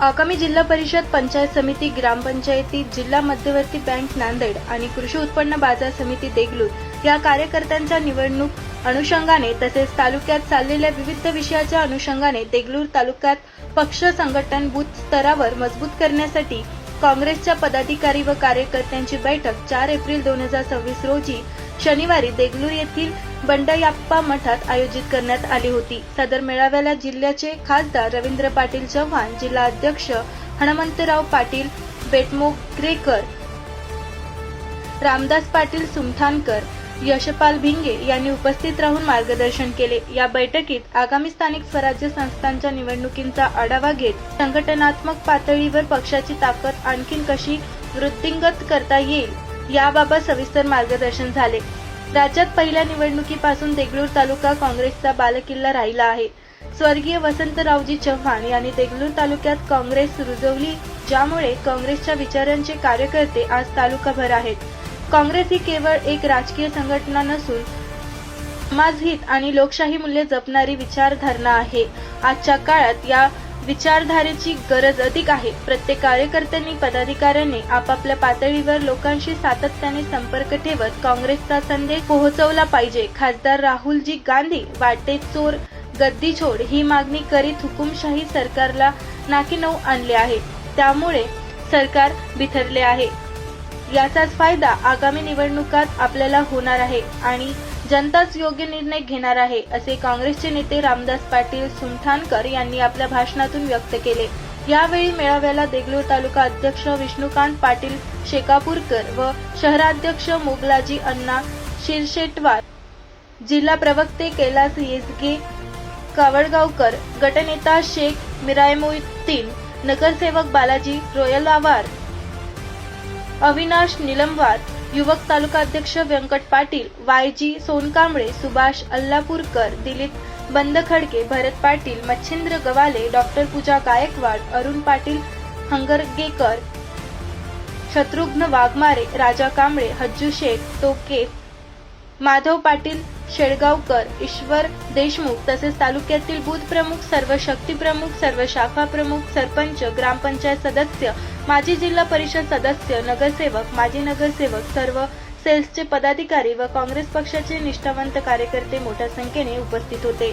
आगामी जिल्हा परिषद, पंचायत समिती, ग्रामपंचायती, जिल्हा मध्यवर्ती बँक नांदेड आणि कृषी उत्पन्न बाजार समिती देगलूर या कार्यकर्त्यांच्या निवडणूक अनुषंगाने तसेच तालुक्यात चाललेल्या विविध विषयाच्या अनुषंगाने देगलूर तालुक्यात पक्ष संघटन बूथ स्तरावर मजबूत करण्यासाठी काँग्रेसच्या पदाधिकारी व कार्यकर्त्यांची बैठक 4 एप्रिल 2026 रोजी शनिवारी देगलूर येथील बंडयाप्पा मठात आयोजित करण्यात आली होती। सदर मेळाव्याला जिल्ह्याचे खासदार रवींद्र पाटील चव्हाण, जिल्हा अध्यक्ष हनुमंतराव पाटील बेटमोगरेकर, रामदास पाटील सुमठाणकर, यशपाल भिंगे यांनी उपस्थित राहून मार्गदर्शन केले। या बैठकीत आगामी स्थानिक स्वराज्य संस्थांच्या निवडणुकींचा आढावा घेत संघटनात्मक पातळीवर पक्षाची ताकद आणखीन कशी वृद्धिंगत करता येईल याबाबत सविस्तर मार्गदर्शन झाले। राज्यात पहिल्या निवडणुकीपासून देगलूर तालुका काँग्रेसचा बालेकिल्ला राहिला आहे। स्वर्गीय वसंतरावजी चव्हाण यांनी देगलूर तालुक्यात काँग्रेस रुजवली, ज्यामुळे काँग्रेसच्या विचारांचे कार्यकर्ते आज तालुकाभर आहेत। काँग्रेस ही केवळ एक राजकीय संघटना नसून समाजहित आणि लोकशाही मूल्ये जपणारी विचारधारणा आहे। आजच्या काळात या विचारधारेची गरज अधिक आहे। प्रत्येक कार्यकर्त्यांनी, पदाधिकाऱ्यांनी आपापल्या पातळीवर लोकांशी सातत्याने संपर्क ठेवत काँग्रेसचा संदेश पोहोचवला पाहिजे। खासदार राहुलजी गांधी वाटे चोर गद्दी छोड ही मागणी करीत हुकुमशाही सरकारला नाकीनऊ आणले आहे, त्यामुळे सरकार बिथरले आहे। याचाच फायदा आगामी निवडणुकात आपल्याला होणार आहे आणि जनताच योग्य निर्णय घेणार आहे, असे काँग्रेसचे नेते रामदास पाटील सुमठाणकर यांनी आपल्या भाषणातून व्यक्त केले। यावेळी मेळाव्याला देगलूर तालुका अध्यक्ष विष्णुकांत पाटील शेकापूरकर व शहराध्यक्ष मोगलाजी अण्णा शिरशेटवार, जिल्हा प्रवक्ते कैलास येसगे कावळगावकर, गटनेता शेख मिरायमुद्दीन, नगरसेवक बालाजी रोयलावार, अविनाश निलमवार, युवक तालुकाध्यक्ष व्यंकट पाटील, वायजी सोनकांबळे, सुभाष अल्लापूरकर, दिलीप बंदखडके, भरत पाटील, मच्छिंद्र गवाले, डॉक्टर पूजा गायकवाड, अरुण पाटील हंगरगेकर, शत्रुघ्न वाघमारे, राजा कांबळे, हज्जू शेख टोके, माधव पाटील शेळगावकर, ईश्वर देशमुख तसेच तालुक्यातील बूथ प्रमुख, सर्व शक्ती प्रमुख, सर्व शाखा प्रमुख, सरपंच, ग्रामपंचायत सदस्य, माजी जिल्हा परिषद सदस्य, नगरसेवक, माजी नगरसेवक, सर्व सेल्सचे पदाधिकारी व काँग्रेस पक्षाचे निष्ठावंत कार्यकर्ते मोठ्या संख्येने उपस्थित होते।